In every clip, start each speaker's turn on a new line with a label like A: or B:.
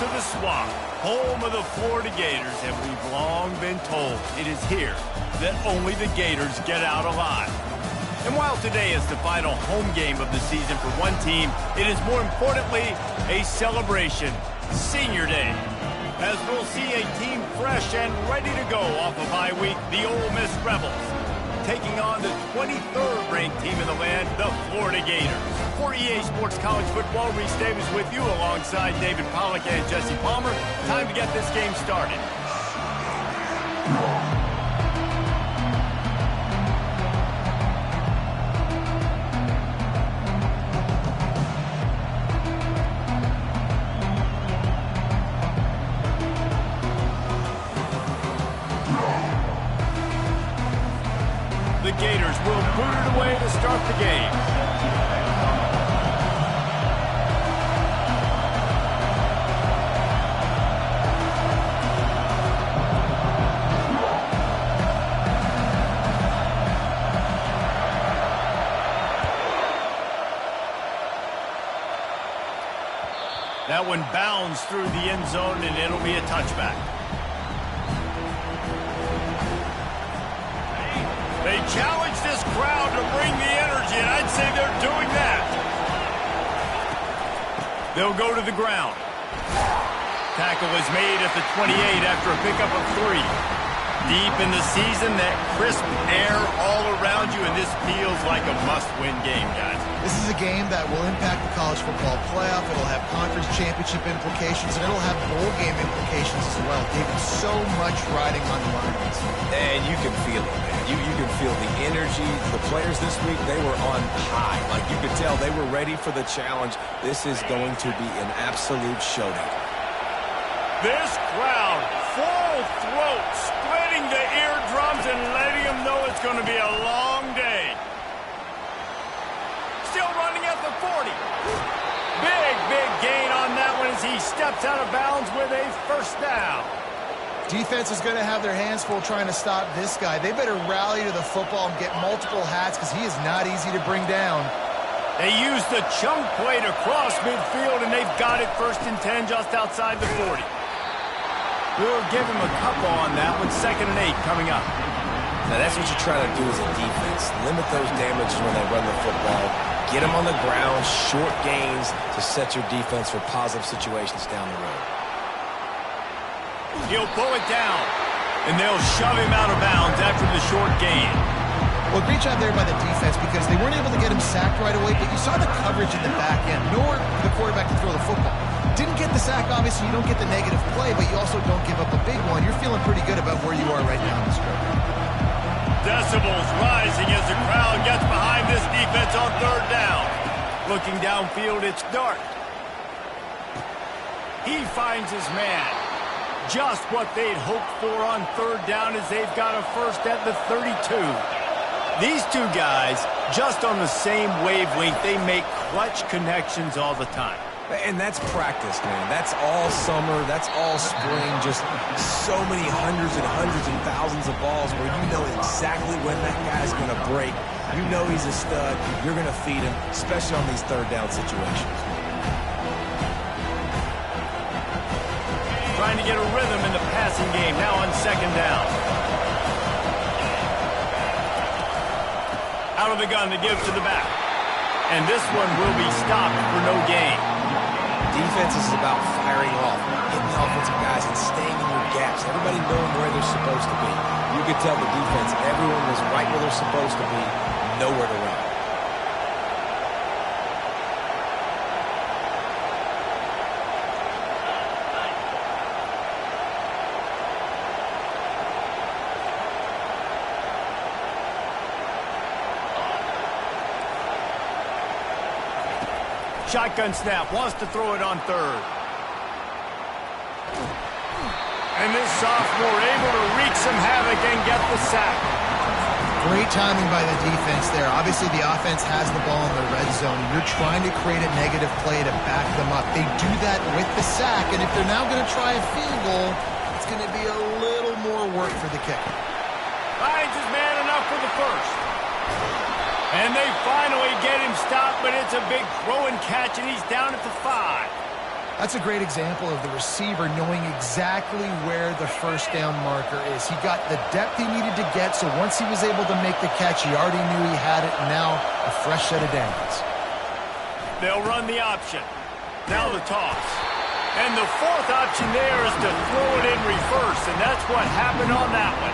A: to the Swamp, home of the Florida Gators, and we've long been told it is here that only the Gators get out alive. And while today is the final home game of the season for one team, it is more importantly a celebration, Senior Day. As we'll see a team fresh and ready to go off of bye week, the Ole Miss Rebels, taking on the 23rd ranked team in the land, the Florida Gators. For EA Sports College Football, Reese Davis with you alongside David Pollack and Jesse Palmer. Time to get this game started. The Gators will boot it away to start the game. That one bounds through the end zone, and it'll be a touchback. They challenge this crowd to bring the energy, and I'd say they're doing that. They'll go to the ground. Tackle is made at the 28 after a pickup of 3. Deep in the season, that crisp air all around you, and this feels like a must-win game, guys.
B: This is a game that will impact the college football playoff. It'll have conference championship implications, and it'll have bowl game implications as well. David, so much riding on the lines.
C: And you can feel it, man. You can feel the energy. The players this week, they were on high. Like you could tell they were ready for the challenge. This is going to be an absolute showdown.
A: This crowd, full throat, splitting the eardrums and letting them know it's going to be a long day. Still running at the 40. Big gain on that one as he steps out of bounds with a first down.
B: Defense is going to have their hands full trying to stop this guy. They better rally to the football and get multiple hats because he is not easy to bring down.
A: They use the chunk play to cross midfield, and they've got it 1st and 10 just outside the 40. We'll give him a couple on that one. 2nd and 8 coming up.
C: Now that's what you're trying to do as a defense. Limit those damages when they run the football. Get them on the ground, short gains to set your defense for positive situations down the road.
A: He'll pull it down, and they'll shove him out of bounds after the short gain.
B: Well, great job there by the defense because they weren't able to get him sacked right away, but you saw the coverage in the back end. Nowhere for the quarterback to throw the football. Didn't get the sack, obviously. You don't get the negative play, but you also don't give up a big one. You're feeling pretty good about where you are right now in this script.
A: Decibels rising as the crowd gets behind this defense on 3rd down. Looking downfield, it's Dart. He finds his man. Just what they'd hoped for on 3rd down as they've got a first at the 32. These two guys, just on the same wavelength, they make clutch connections all the time.
C: And that's practice, man. That's all summer. That's all spring. Just so many hundreds and thousands of balls where you know exactly when that guy's going to break. You know he's a stud. You're going to feed him, especially on these 3rd down situations.
A: Trying to get a rhythm in the passing game now on 2nd down. Out of the gun to give to the back. And this one will be stopped for no gain.
C: Defense is about firing off, hitting the offensive guys, and staying in your gaps. Everybody knowing where they're supposed to be. You could tell the defense, everyone was right where they're supposed to be, nowhere to run.
A: Shotgun snap, wants to throw it on 3rd. And this sophomore able to wreak some havoc and get the sack.
B: Great timing by the defense there. Obviously, the offense has the ball in the red zone. You're trying to create a negative play to back them up. They do that with the sack, and if they're now going to try a field goal, it's going to be a little more work for the kicker.
A: Finds his man enough for the first. And they finally get him stopped, but it's a big throw and catch, and he's down at the 5.
B: That's a great example of the receiver knowing exactly where the first down marker is. He got the depth he needed to get, so once he was able to make the catch, he already knew he had it, and now a fresh set of downs.
A: They'll run the option. Now the toss. And the fourth option there is to throw it in reverse, and that's what happened on that one.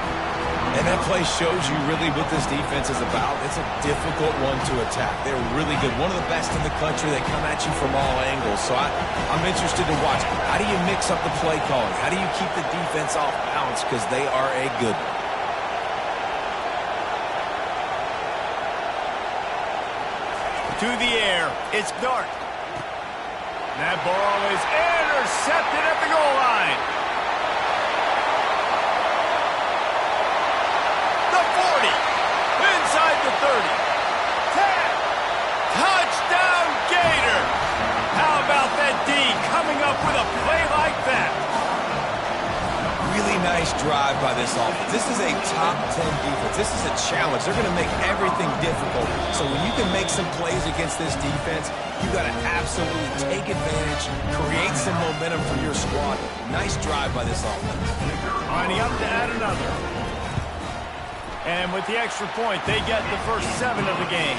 C: And that play shows you really what this defense is about. It's a difficult one to attack. They're really good. One of the best in the country. They come at you from all angles. So I'm interested to watch. How do you mix up the play calling? How do you keep the defense off balance? Because they are a good one.
A: To the air. It's Dart. That ball is intercepted at the goal line. The 40. Inside the 30. 10. Touchdown, Gator. How about that D coming up with a play like that?
C: Really nice drive by this offense. This is a top 10 defense. This is a challenge. They're going to make everything difficult. So when you can make some plays against this defense, you got to absolutely take advantage, create some momentum for your squad. Nice drive by this offense.
A: Lining up to add another. And with the extra point, they get the first 7 of the game.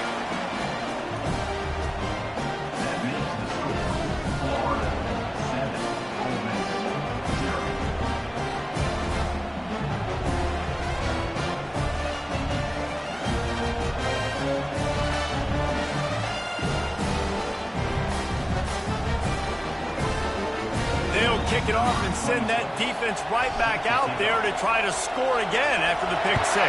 A: Kick it off and send that defense right back out there to try to score again after the pick 6.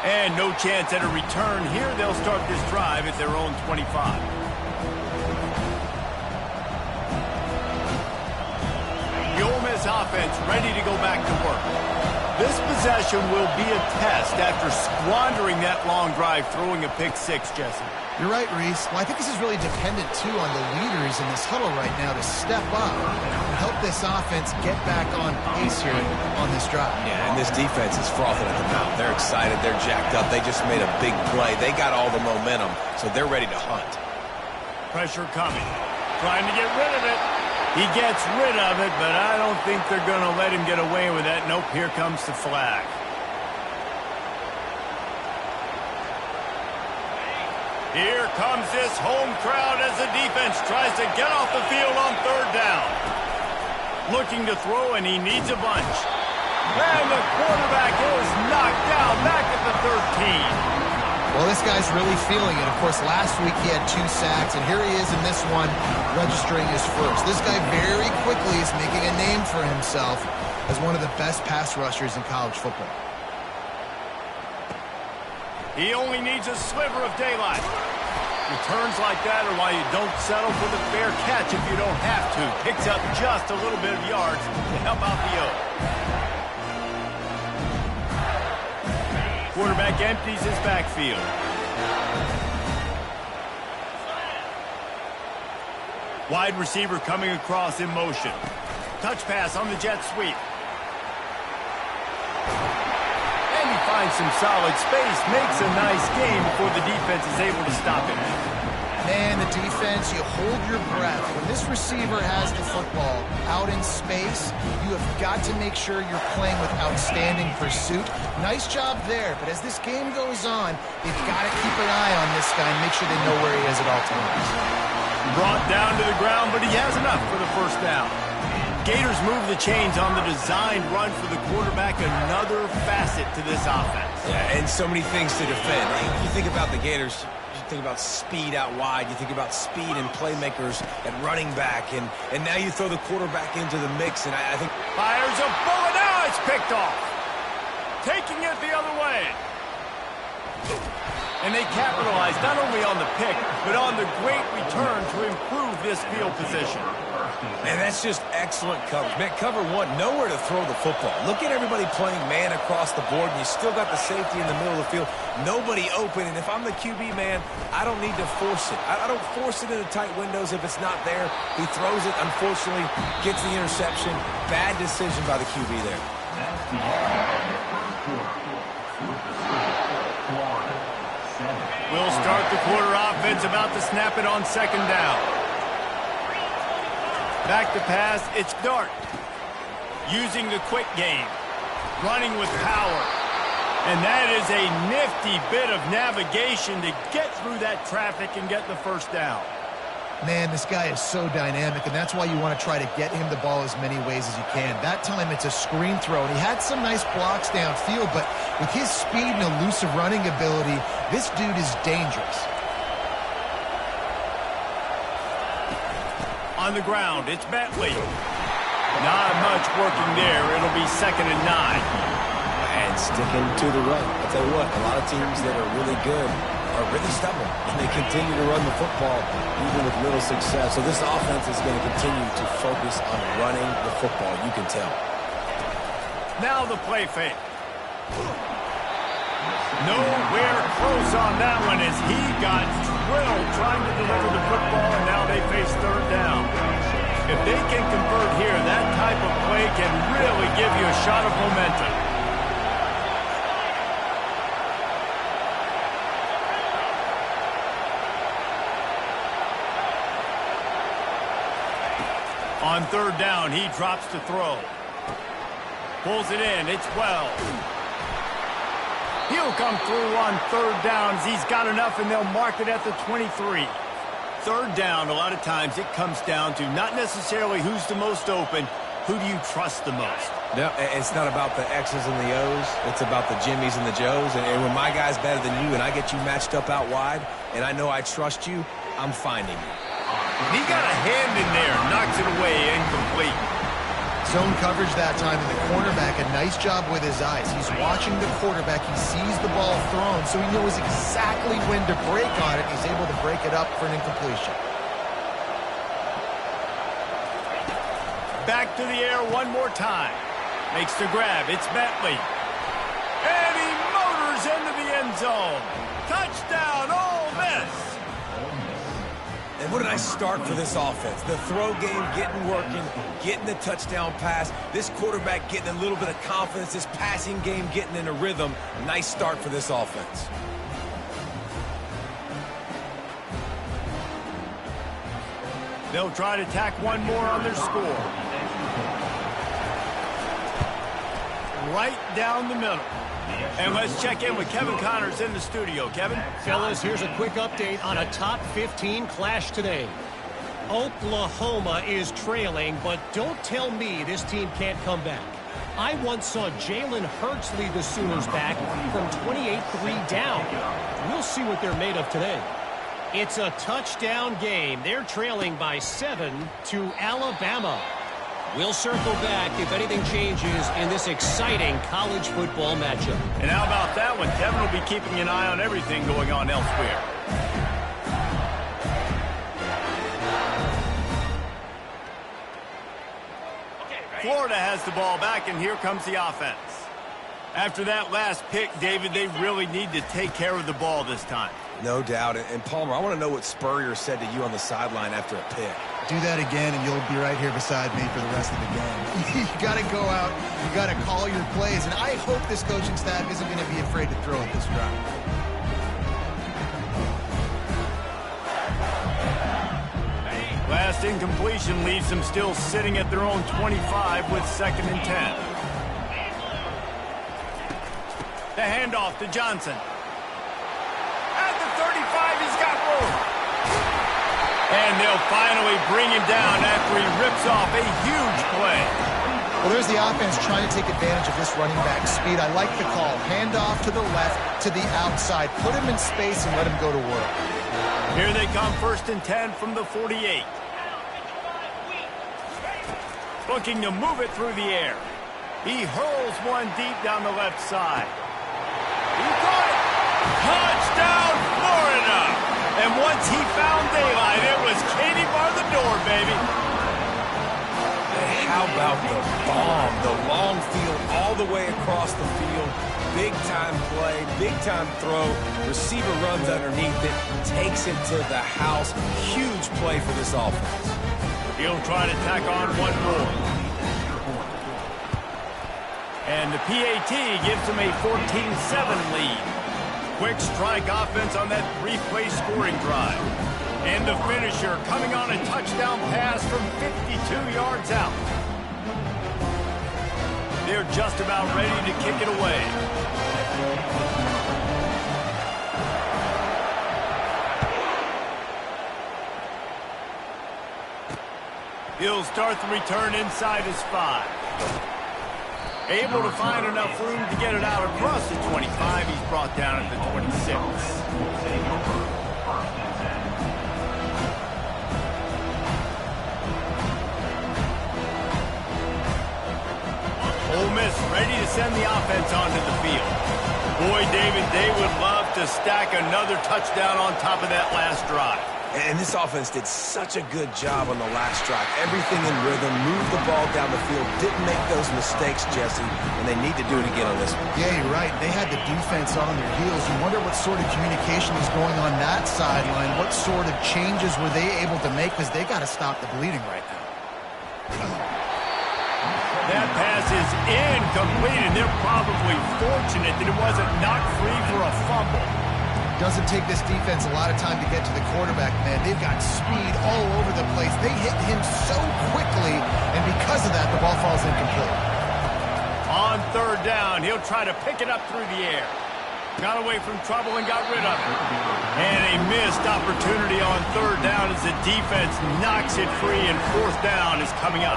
A: And no chance at a return here. They'll start this drive at their own 25. The Ole Miss offense ready to go back to work. This possession will be a test after squandering that long drive, throwing a pick 6, Jesse.
B: You're right, Reese. Well, I think this is really dependent, too, on the leaders in this huddle right now to step up and help this offense get back on pace here on this drive.
C: Yeah, and this defense is frothing at the mouth. They're excited. They're jacked up. They just made a big play. They got all the momentum, so they're ready to hunt.
A: Pressure coming. Trying to get rid of it. He gets rid of it, but I don't think they're going to let him get away with that. Nope, here comes the flag. Here comes this home crowd as the defense tries to get off the field on 3rd down. Looking to throw, and he needs a bunch. And the quarterback is knocked down back at the 13.
B: Well, this guy's really feeling it. Of course, last week he had 2 sacks, and here he is in this one registering his first. This guy very quickly is making a name for himself as one of the best pass rushers in college football.
A: He only needs a sliver of daylight. Returns like that are why you don't settle for the fair catch if you don't have to. Picks up just a little bit of yards to help out the O. Quarterback empties his backfield. Wide receiver coming across in motion. Touch pass on the jet sweep. Finds some solid space, makes a nice game before the defense is able to stop him.
B: Man, the defense, you hold your breath. When this receiver has the football out in space, you have got to make sure you're playing with outstanding pursuit. Nice job there, but as this game goes on, they've got to keep an eye on this guy and make sure they know where he is at all times.
A: Brought down to the ground, but he has enough for the first down. Gators move the chains on the designed run for the quarterback, another facet to this offense.
C: Yeah, and so many things to defend. You think about the Gators, you think about speed out wide, you think about speed and playmakers at running back, and now you throw the quarterback into the mix, and I think...
A: Fires a bullet, now it's picked off. Taking it the other way. And they capitalize not only on the pick, but on the great return to improve this field position.
C: Man, that's just excellent coverage. Man, cover 1, nowhere to throw the football. Look at everybody playing man across the board, and you still got the safety in the middle of the field. Nobody open, and if I'm the QB, man, I don't need to force it. I don't force it into tight windows if it's not there. He throws it, unfortunately, gets the interception. Bad decision by the QB there.
D: That's the end of the first quarter. Florida 7.
A: We'll start the quarter offense, about to snap it on second down. Back to pass, it's Dart. Using the quick game. Running with power. And that is a nifty bit of navigation to get through that traffic and get the first down.
B: Man, this guy is so dynamic, and that's why you want to try to get him the ball as many ways as you can. That time, it's a screen throw, and he had some nice blocks downfield, but with his speed and elusive running ability, this dude is dangerous.
A: On the ground, it's Bentley. Not much working there. It'll be 2nd and 9.
C: And sticking to the run. I'll tell you what, a lot of teams that are really good are really stubborn, and they continue to run the football even with little success. So this offense is going to continue to focus on running the football, you can tell.
A: Now the play fake. Nowhere close on that one as he got drilled trying to deliver the football, and now they face third down. If they can convert here, that type of play can really give you a shot of momentum. On third down, he drops to throw. Pulls it in. It's Wells. He'll come through on third downs. He's got enough, and they'll mark it at the 23. Third down, a lot of times it comes down to not necessarily who's the most open, who do you trust the most?
C: No, it's not about the X's and the O's. It's about the Jimmys and the Joes. And when my guy's better than you and I get you matched up out wide, and I know I trust you, I'm finding you.
A: He got a hand in there, knocks it away, incomplete.
B: Zone coverage that time, and the cornerback, a nice job with his eyes. He's watching the quarterback. He sees the ball thrown, so he knows exactly when to break on it. He's able to break it up for an incompletion.
A: Back to the air one more time. Makes the grab. It's Bentley. And he motors into the end zone. Touchdown, Ole Miss.
C: And what a nice start for this offense. The throw game getting working, getting the touchdown pass. This quarterback getting a little bit of confidence. This passing game getting in a rhythm. Nice start for this offense.
A: They'll try to tack one more on their score. Right down the middle. And let's check in with Kevin Connors in the studio. Kevin?
D: Fellas, here's a quick update on a top 15 clash today. Oklahoma is trailing, but don't tell me this team can't come back. I once saw Jalen Hurts lead the Sooners back from 28-3 down. We'll see what they're made of today. It's a touchdown game. They're trailing by 7 to Alabama. We'll circle back if anything changes in this exciting college football matchup.
A: And how about that one? Kevin will be keeping an eye on everything going on elsewhere. Florida has the ball back, and here comes the offense. After that last pick, David, they really need to take care of the ball this time.
C: No doubt. And Palmer, I want to know what Spurrier said to you on the sideline after a pick.
B: Do that again, and you'll be right here beside me for the rest of the game. You got to go out. You got to call your plays, and I hope this coaching staff isn't going to be afraid to throw at this drive.
A: Last incompletion leaves them still sitting at their own 25 with 2nd and 10. The handoff to Johnson. At the 35, he's got room. And they'll finally bring him down after he rips off a huge play.
B: Well, there's the offense trying to take advantage of this running back speed. I like the call. Handoff to the left, to the outside. Put him in space and let him go to work.
A: Here they come, 1st and 10 from the 48. Looking to move it through the air. He hurls one deep down the left side. He got it! Touchdown, Florida! And once he found daylight, it was Katie bar the door, baby.
C: And how about the bomb? The long field all the way across the field. Big-time play, big-time throw. Receiver runs underneath it, takes it to the house. Huge play for this offense.
A: He'll try to tack on one more. And the PAT gives him a 14-7 lead. Quick strike offense on that three-play scoring drive. And the finisher coming on a touchdown pass from 52 yards out. They're just about ready to kick it away. He'll start the return inside his 5. Able to find enough room to get it out across the 25. He's brought down at the 26. Ole Miss ready to send the offense onto the field. Boy, David, they would love to stack another touchdown on top of that last drive.
C: And this offense did such a good job on the last drive. Everything in rhythm, moved the ball down the field, didn't make those mistakes, Jesse, and they need to do it again on this one.
B: Yeah, you're right. They had the defense on their heels. You wonder what sort of communication is going on that sideline. What sort of changes were they able to make, because they got to stop the bleeding right now.
A: That pass is incomplete, and they're probably fortunate that it wasn't knocked free for a fumble.
B: Doesn't take this defense a lot of time to get to the quarterback, man. They've got speed all over the place. They hit him so quickly, and because of that, the ball falls incomplete.
A: On third down, he'll try to pick it up through the air. Got away from trouble and got rid of it. And a missed opportunity on third down as the defense knocks it free, and fourth down is coming up.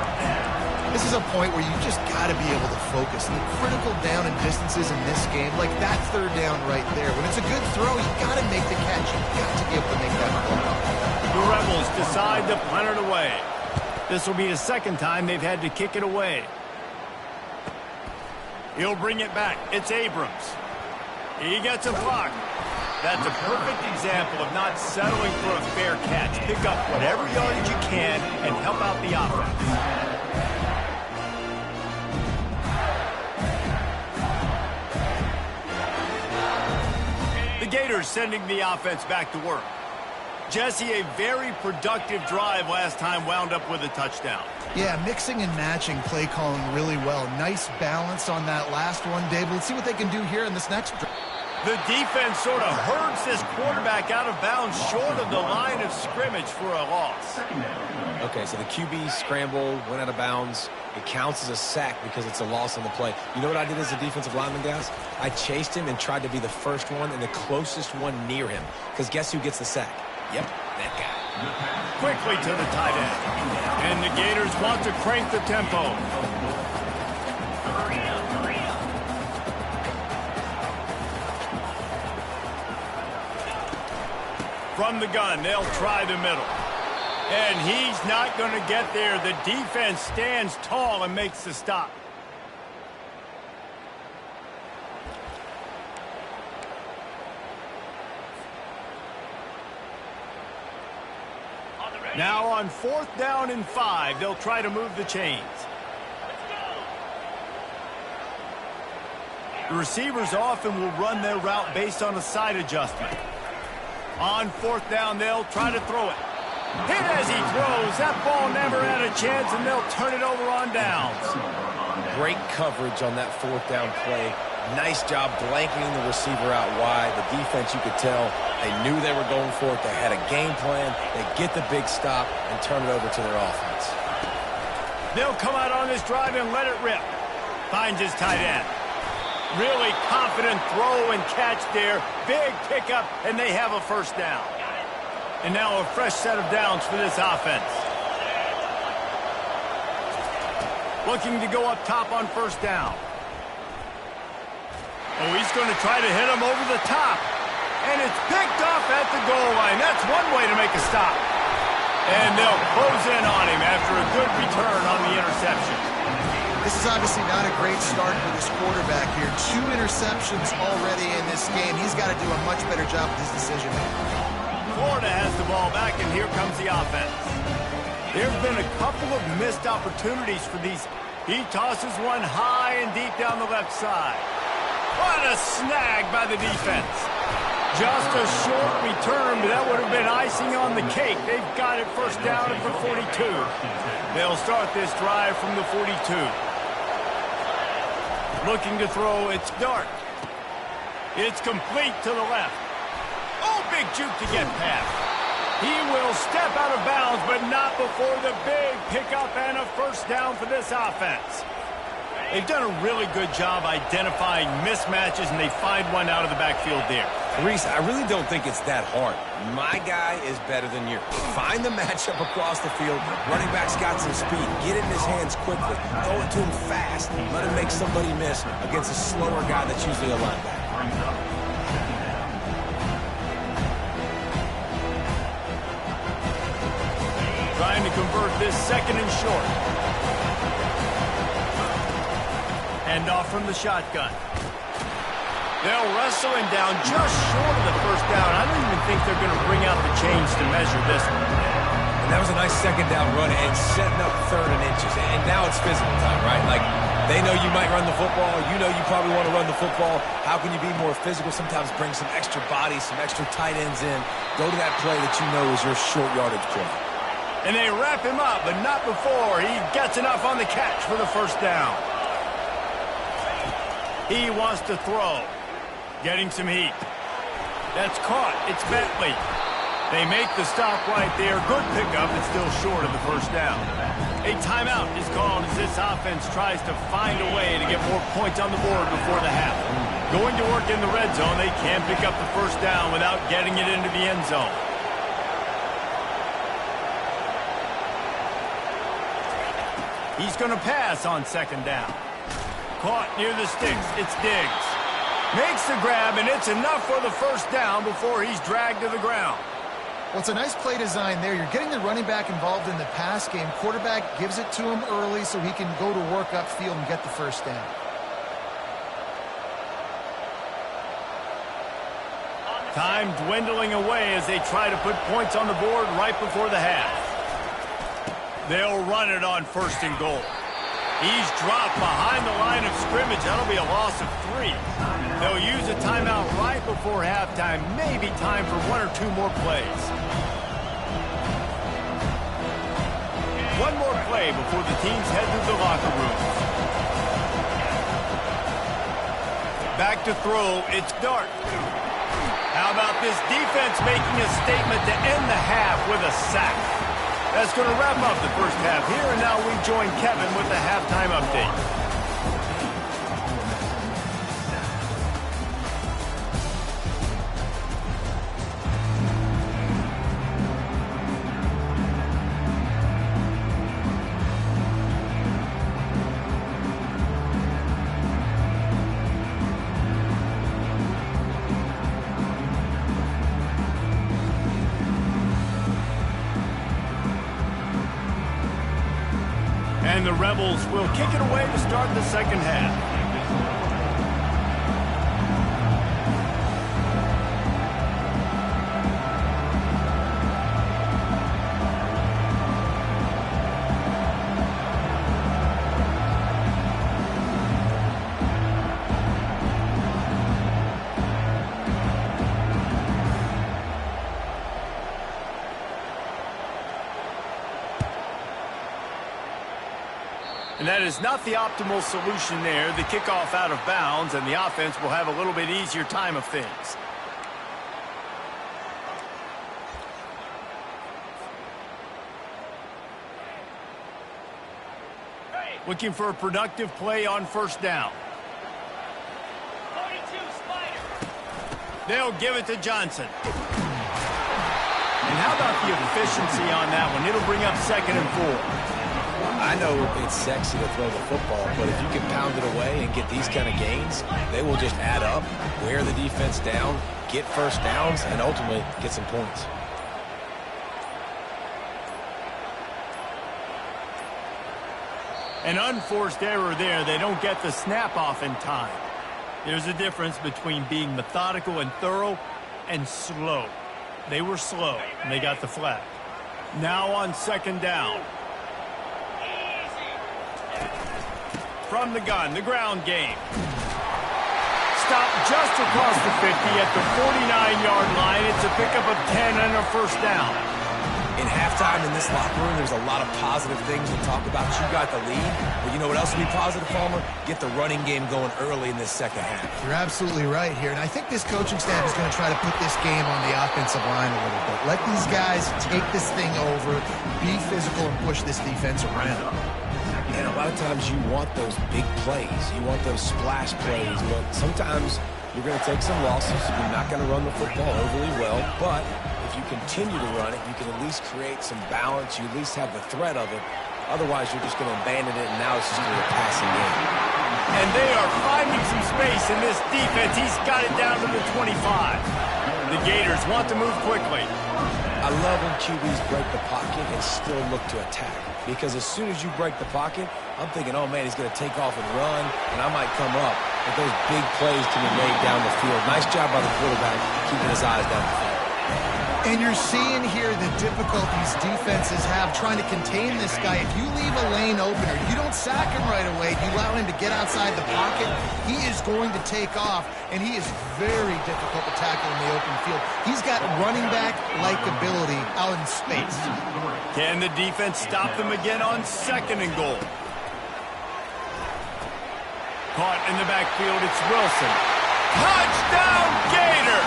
B: This is a point where you just got to be able to focus. The critical down and distances in this game, like that third down right there. When it's a good throw, you got to make the catch. You got to be able to make that play.
A: The Rebels decide to punt it away. This will be the second time they've had to kick it away. He'll bring it back. It's Abrams. He gets a block. That's a perfect example of not settling for a fair catch. Pick up whatever yardage you can and help out the offense. The Gators sending the offense back to work. Jesse, a very productive drive last time, wound up with a touchdown.
B: Yeah, mixing and matching play calling really well. Nice balance on that last one, Dave. Let's see what they can do here in this next drive.
A: The defense sort of herds this quarterback out of bounds short of the line of scrimmage for a loss.
C: Okay, so the QB scramble, went out of bounds. It counts as a sack because it's a loss on the play. You know what I did as a defensive lineman, guys? I chased him and tried to be the first one and the closest one near him. Because guess who gets the sack? Yep, that guy.
A: Quickly to the tight end. And the Gators want to crank the tempo. From the gun, they'll try the middle. And he's not going to get there. The defense stands tall and makes the stop. Now on fourth down and 5, they'll try to move the chains. The receivers often will run their route based on a side adjustment. On fourth down, they'll try to throw it. Hit as he throws. That ball never had a chance, and they'll turn it over on downs.
C: Great coverage on that fourth down play. Nice job blanketing the receiver out wide. The defense, you could tell, they knew they were going for it. They had a game plan. They get the big stop and turn it over to their offense.
A: They'll come out on this drive and let it rip. Finds his tight end. Really confident throw and catch there. Big pickup, and they have a first down. And now a fresh set of downs for this offense. Looking to go up top on first down. Oh, he's going to try to hit him over the top. And it's picked off at the goal line. That's one way to make a stop. And they'll close in on him after a good return on the interception.
B: This is obviously not a great start for this quarterback here. 2 interceptions already in this game. He's got to do a much better job with his decision making.
A: Florida has the ball back, and here comes the offense. There's been a couple of missed opportunities for these. He tosses one high and deep down the left side. What a snag by the defense. Just a short return, but that would have been icing on the cake. They've got it first down at the 42. They'll start this drive from the 42. Looking to throw, it's Dark. It's complete to the left. Oh, big juke to get past. He will step out of bounds, but not before the big pickup and a first down for this offense. They've done a really good job identifying mismatches, and they find one out of the backfield there.
C: Reese, I really don't think it's that hard. My guy is better than yours. Find the matchup across the field. Running back's got some speed. Get it in his hands quickly. Throw it to him fast. Let him make somebody miss against a slower guy that's usually a linebacker.
A: Trying to convert this second and short. Hand off from the shotgun. They'll wrestle him down just short of the first down. I don't even think they're going to bring out the chains to measure this one.
C: And that was a nice second down run and setting up 3rd and inches. And now it's physical time, right? Like, they know you might run the football. You know you probably want to run the football. How can you be more physical? Sometimes bring some extra bodies, some extra tight ends in. Go to that play that you know is your short yardage play.
A: And they wrap him up, but not before he gets enough on the catch for the first down. He wants to throw. Getting some heat. That's caught. It's Bentley. They make the stop right there. Good pickup. It's still short of the first down. A timeout is called as this offense tries to find a way to get more points on the board before the half. Going to work in the red zone. They can pick up the first down without getting it into the end zone. He's going to pass on second down. Caught near the sticks. It's Diggs. Makes the grab, and it's enough for the first down before he's dragged to the ground.
B: Well, it's a nice play design there. You're getting the running back involved in the pass game. Quarterback gives it to him early so he can go to work upfield and get the first down.
A: Time dwindling away as they try to put points on the board right before the half. They'll run it on 1st and goal. He's dropped behind the line of scrimmage. That'll be a loss of 3. They'll use a timeout right before halftime. Maybe time for 1 or 2 more plays. One more play before the teams head to the locker room. Back to throw. It's Dart. How about this defense making a statement to end the half with a sack? That's going to wrap up the first half here, and now we join Kevin with the halftime update. And the Rebels will kick it away to start the second half. And that is not the optimal solution there. The kickoff out of bounds, and the offense will have a little bit easier time of things. Looking for a productive play on first down. They'll give it to Johnson. And how about the efficiency on that one? It'll bring up 2nd and 4.
C: I know it's sexy to throw the football, but if you can pound it away and get these kind of gains, they will just add up, wear the defense down, get first downs, and ultimately get some points.
A: An unforced error there. They don't get the snap off in time. There's a difference between being methodical and thorough and slow. They were slow, and they got the flag. Now on 2nd down. From the gun, the ground game. Stopped just across the 50 at the 49-yard line. It's a pickup of 10 and a first down.
C: In halftime in this locker room, there's a lot of positive things to talk about. You got the lead, but you know what else would be positive, Palmer? Get the running game going early in this second half.
B: You're absolutely right here, and I think this coaching staff is going to try to put this game on the offensive line a little bit. Let these guys take this thing over, be physical, and push this defense around.
C: And a lot of times you want those big plays. You want those splash plays, but sometimes you're going to take some losses. You're not going to run the football overly well, but if you continue to run it, you can at least create some balance. You at least have the threat of it. Otherwise, you're just going to abandon it, and now it's just going to be a passing game.
A: And they are finding some space in this defense. He's got it down to the 25. The Gators want to move quickly.
C: I love when QBs break the pocket and still look to attack. Because as soon as you break the pocket, I'm thinking, oh, man, he's going to take off and run, and I might come up. But those big plays can be made down the field. Nice job by the quarterback keeping his eyes down the field.
B: And you're seeing here the difficulties defenses have trying to contain this guy. If you leave a lane open or you don't sack him right away, you allow him to get outside the pocket, he is going to take off, and he is very difficult to tackle in the open field. He's got running back-like ability out in space.
A: Can the defense stop them again on 2nd and goal? Caught in the backfield, it's Wilson. Touchdown, Gator!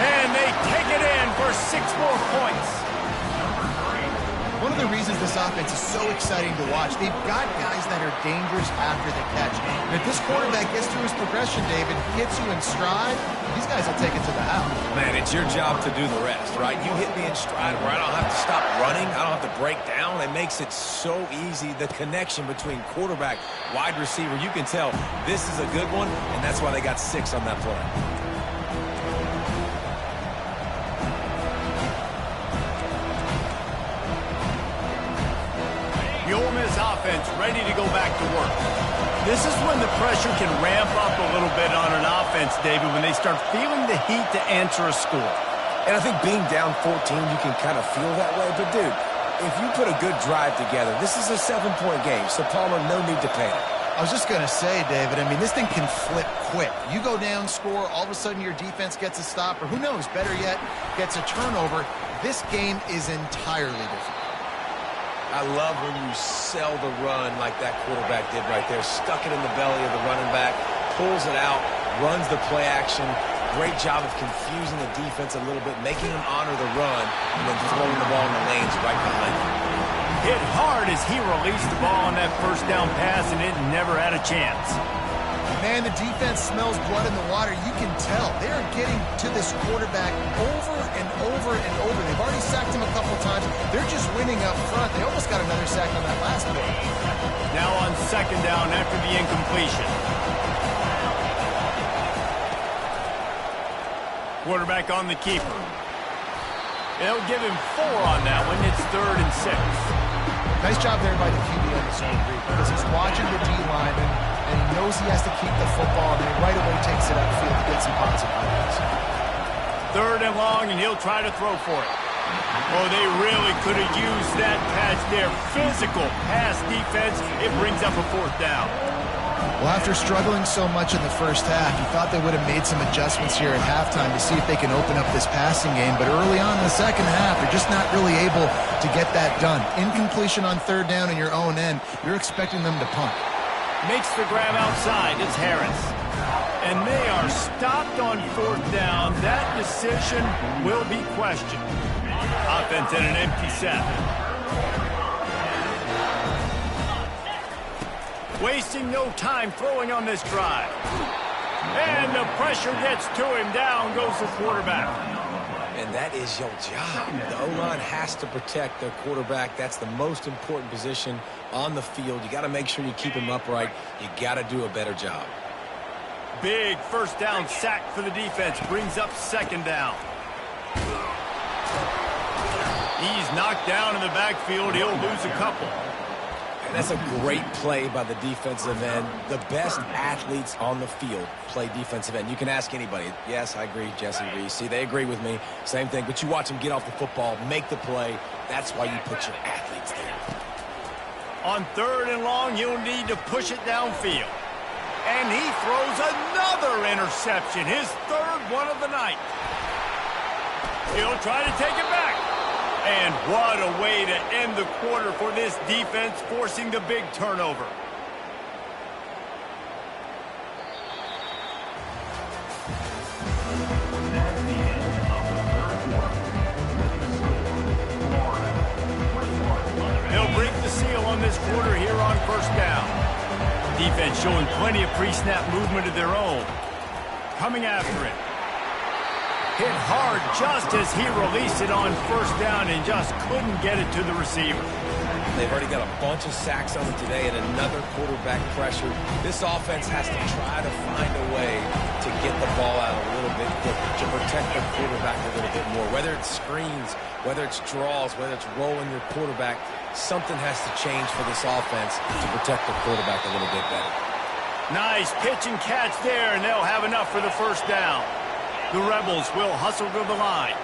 A: And they take it in for 6 more points.
B: One of the reasons this offense is so exciting to watch, they've got guys that are dangerous after the catch. And if this quarterback gets through his progression, David, hits you in stride, these guys will take it to the house.
C: Man, it's your job to do the rest, right? You hit me in stride where I don't have to stop running. I don't have to break down. It makes it so easy. The connection between quarterback, wide receiver, you can tell this is a good one, and that's why they got 6 on that play.
A: The Ole Miss offense ready to go back to work. This is when the pressure can ramp up a little bit on an offense, David, when they start feeling the heat to answer a score.
C: And I think being down 14, you can kind of feel that way. But, dude, if you put a good drive together, this is a 7-point game, so Palmer, no need to panic.
B: I was just going to say, David, I mean, this thing can flip quick. You go down, score, all of a sudden your defense gets a stop, or who knows, better yet, gets a turnover. This game is entirely different.
C: I love when you sell the run like that quarterback did right there. Stuck it in the belly of the running back, pulls it out, runs the play action. Great job of confusing the defense a little bit, making them honor the run, and then throwing the ball in the lanes right behind him.
A: Hit hard as he released the ball on that 1st down pass, and it never had a chance.
B: Man, the defense smells blood in the water. You can tell. They are getting to this quarterback over and over and over. They've already sacked him a couple times. They're just winning up front. They almost got another sack on that last play.
A: Now on 2nd down after the incompletion. Quarterback on the keeper. They'll give him 4 on that one. It's 3rd and 6.
B: Nice job there by the QB on the zone read because he's watching the D-lineman and he knows he has to keep the football, and then right away takes it upfield to get some positive points.
A: 3rd and long, and he'll try to throw for it. Oh, they really could have used that pass there. Physical pass defense. It brings up a 4th down.
B: Well, after struggling so much in the first half, you thought they would have made some adjustments here at halftime to see if they can open up this passing game. But early on in the second half, they're just not really able to get that done. Incompletion on 3rd down in your own end, you're expecting them to punt.
A: Makes the grab outside. It's Harris. And they are stopped on 4th down. That decision will be questioned. Offense at an empty set. Wasting no time throwing on this drive. And the pressure gets to him. Down goes the quarterback.
C: And that is your job. The O-line has to protect their quarterback. That's the most important position on the field. You got to make sure you keep him upright. You got to do a better job.
A: Big 1st down sack for the defense. Brings up 2nd down. He's knocked down in the backfield. He'll lose a couple.
C: And that's a great play by the defensive end. The best athletes on the field play defensive end. You can ask anybody. Yes, I agree, Jesse Reese. See, they agree with me. Same thing. But you watch them get off the football, make the play. That's why you put your athletes there.
A: On 3rd and long, you'll need to push it downfield. And he throws another interception, his 3rd one of the night. He'll try to take it back. And what a way to end the quarter for this defense, forcing the big turnover. They'll break the seal on this quarter here on first down. Defense showing plenty of pre-snap movement of their own. Coming after it. Hit hard just as he released it on first down and just couldn't get it to the receiver.
C: They've already got a bunch of sacks on it today and another quarterback pressure. This offense has to try to find a way to get the ball out a little bit quicker, to protect the quarterback a little bit more. Whether it's screens, whether it's draws, whether it's rolling your quarterback, something has to change for this offense to protect the quarterback a little bit better.
A: Nice pitch and catch there, and they'll have enough for the first down. The Rebels will hustle to the line.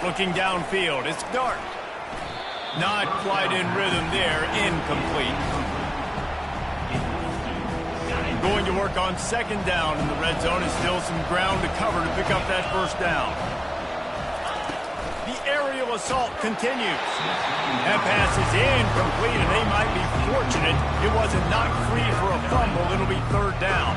A: Looking downfield, it's dark. Not quite in rhythm there, incomplete. Going to work on second down in the red zone, and still some ground to cover to pick up that first down. Aerial assault continues. That pass is incomplete, and they might be fortunate it wasn't knocked free for a fumble. It'll be third down.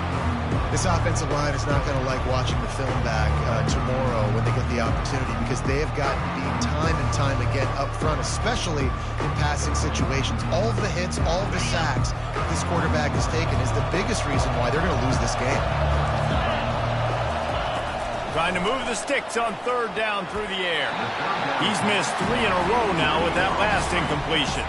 B: This offensive line is not going to like watching the film back tomorrow when they get the opportunity, because they have gotten beat time and time again up front, especially in passing situations. All of the hits, all of the sacks this quarterback has taken is the biggest reason why they're going to lose this game.
A: Trying to move the sticks on third down through the air. He's missed 3 in a row now with that last incompletion.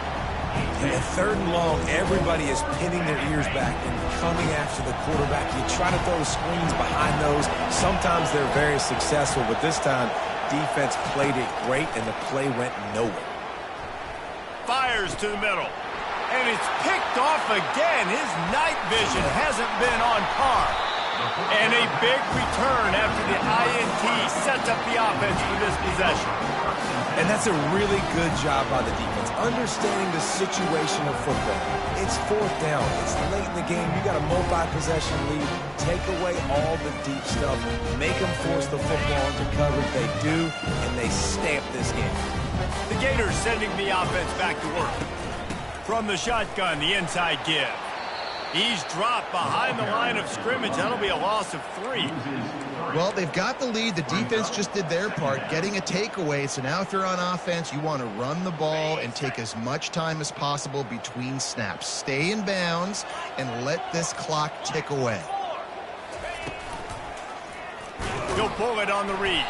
C: And third and long, everybody is pinning their ears back and coming after the quarterback. You try to throw screens behind those. Sometimes they're very successful, but this time, defense played it great, and the play went nowhere.
A: Fires to the middle. And it's picked off again. His night vision hasn't been on par. And a big return after the INT sets up the offense for this possession.
C: And that's a really good job by the defense, understanding the situation of football. It's fourth down. It's late in the game. You got a multi-possession lead. Take away all the deep stuff. Make them force the football into coverage. They do, and they stamp this game.
A: The Gators sending the offense back to work. From the shotgun, the inside give. He's dropped behind the line of scrimmage. That'll be a loss of 3.
B: Well, they've got the lead. The defense just did their part, getting a takeaway. So now if you're on offense, you want to run the ball and take as much time as possible between snaps. Stay in bounds and let this clock tick away.
A: He'll pull it on the read.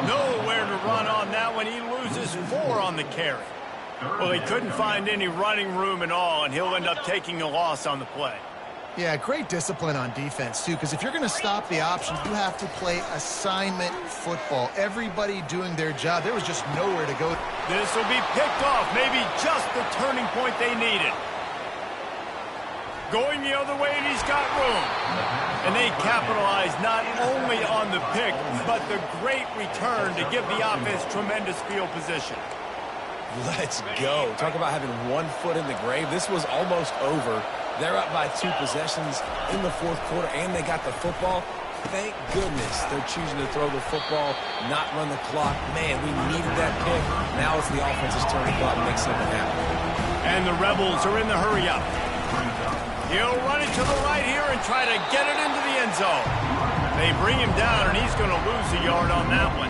A: Nowhere to run on that one. He loses 4 on the carry. Well, he couldn't find any running room at all, and he'll end up taking a loss on the play.
B: Yeah, great discipline on defense, too, because if you're going to stop the options, you have to play assignment football. Everybody doing their job. There was just nowhere to go.
A: This will be picked off, maybe just the turning point they needed. Going the other way, and he's got room. And they capitalize not only on the pick, but the great return to give the offense tremendous field position.
C: Let's go. Talk about having one foot in the grave. This was almost over. They're up by 2 possessions in the fourth quarter, and they got the football. Thank goodness they're choosing to throw the football, not run the clock. Man, we needed that pick. Now it's the offense's turn to go out and make something happen.
A: And the Rebels are in the hurry-up. He'll run it to the right here and try to get it into the end zone. They bring him down, and he's going to lose a yard on that one.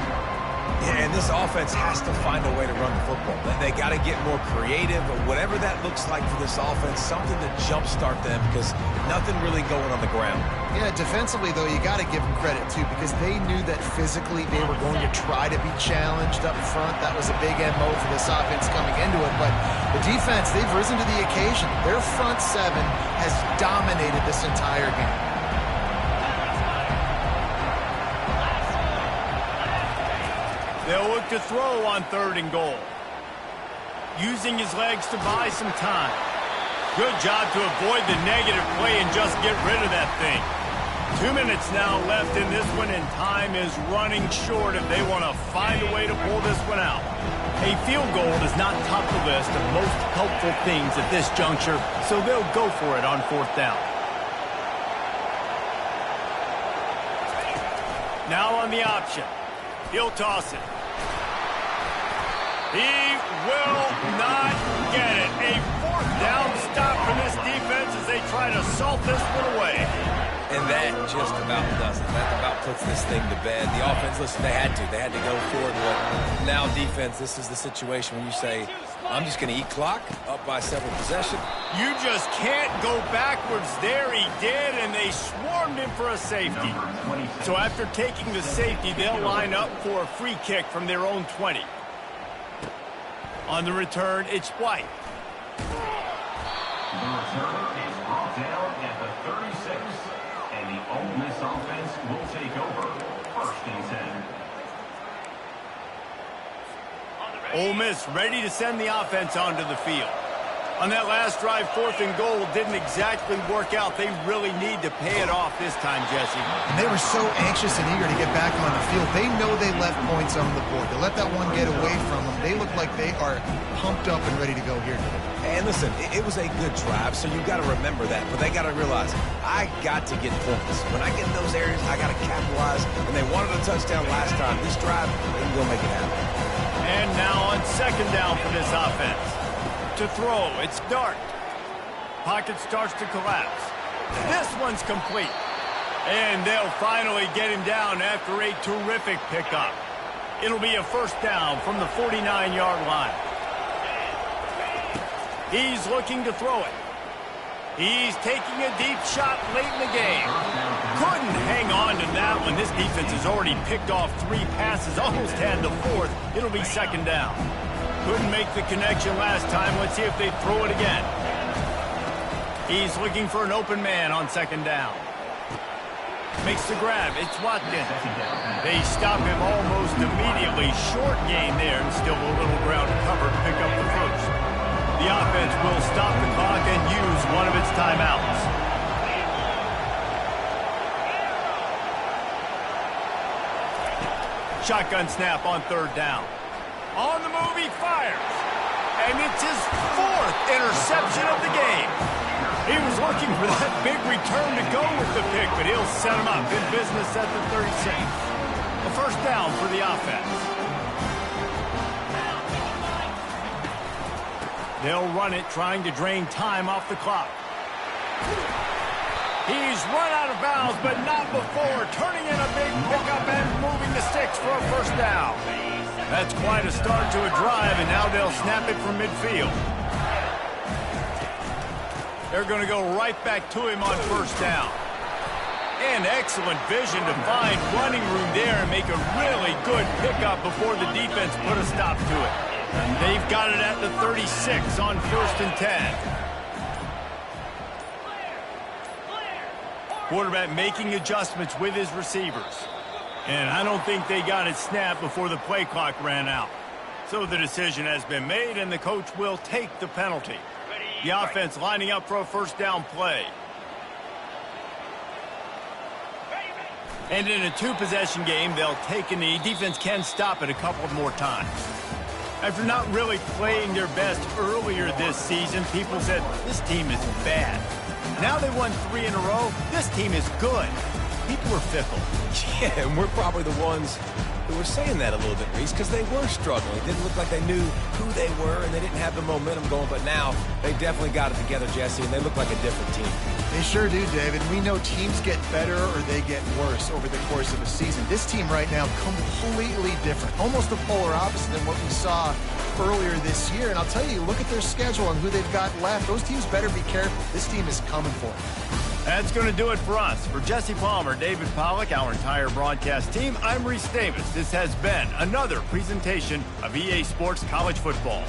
C: Yeah, and this offense has to find a way to run the football. They got to get more creative, or whatever that looks like for this offense, something to jumpstart them, because nothing really going on the ground.
B: Yeah, defensively, though, you got to give them credit, too, because they knew that physically they were going to try to be challenged up front. That was a big MO for this offense coming into it. But the defense, they've risen to the occasion. Their front 7 has dominated this entire game.
A: They'll look to throw on 3rd and goal. Using his legs to buy some time. Good job to avoid the negative play and just get rid of that thing. 2 minutes now left in this one, and time is running short if they want to find a way to pull this one out. A field goal does not top the list of most helpful things at this juncture, so they'll go for it on 4th down. Now on the option. He'll toss it. He will not get it. A 4th down stop for this defense as they try to salt this one away.
C: And that just about does it. That about puts this thing to bed. The offense, listen, they had to go for it. But now defense, this is the situation where you say, I'm just going to eat clock, up by several possessions.
A: You just can't go backwards there. He did, and they swarmed him for a safety. So after taking the safety, they'll line up for a free kick from their own 20. On the return, it's White.
E: The return is brought down at the 36, and the Ole Miss offense will take over 1st and 10.
A: Ole Miss ready to send the offense onto the field. On that last drive, 4th and goal didn't exactly work out. They really need to pay it off this time, Jesse.
B: And they were so anxious and eager to get back on the field. They know they left points on the board. To let that one get away from them, they look like they are pumped up and ready to go here today.
C: And listen, it was a good drive, so you've got to remember that. But they got to realize, I got to get points. When I get in those areas, I got to capitalize. And they wanted a touchdown last time. This drive, they can go make it happen.
A: And now on 2nd down for this offense. To throw, it's Dart. Pocket starts to collapse. This one's complete. And they'll finally get him down after a terrific pickup. It'll be a 1st down from the 49-yard line. He's looking to throw it. He's taking a deep shot late in the game. Couldn't hang on to that one. This defense has already picked off 3 passes, almost had the 4th. It'll be 2nd down. Couldn't make the connection last time. Let's see if they throw it again. He's looking for an open man on 2nd down. Makes the grab. It's Watkins. They stop him almost immediately. Short gain there, and still a little ground to cover to pick up the 1st. The offense will stop the clock and use one of its timeouts. Shotgun snap on 3rd down. On the move, he fires. And it's his 4th interception of the game. He was looking for that big return to go with the pick, but he'll set him up in business at the 36. A 1st down for the offense. They'll run it, trying to drain time off the clock. He's run out of bounds, but not before. Turning in a big pickup and moving the sticks for a 1st down. That's quite a start to a drive, and now they'll snap it from midfield. They're going to go right back to him on 1st down. And excellent vision to find running room there and make a really good pickup before the defense put a stop to it. And they've got it at the 36 on 1st and 10. Quarterback making adjustments with his receivers. And I don't think they got it snapped before the play clock ran out. So the decision has been made, and the coach will take the penalty. The offense lining up for a 1st down play. And in a 2-possession game, they'll take a knee. Defense can stop it a couple more times. After not really playing their best earlier this season, people said, this team is bad. Now they won 3 in a row. This team is good. People are fickle.
C: Yeah, and we're probably the ones who were saying that a little bit, Reese, because they were struggling. It didn't look like they knew who they were, and they didn't have the momentum going. But now they definitely got it together, Jesse, and they look like a different team.
B: They sure do, David. We know teams get better or they get worse over the course of a season. This team right now, completely different. Almost the polar opposite than what we saw earlier this year. And I'll tell you, look at their schedule and who they've got left. Those teams better be careful. This team is coming for them.
A: That's going to do it for us. For Jesse Palmer, David Pollack, our entire broadcast team, I'm Reese Davis. This has been another presentation of EA Sports College Football.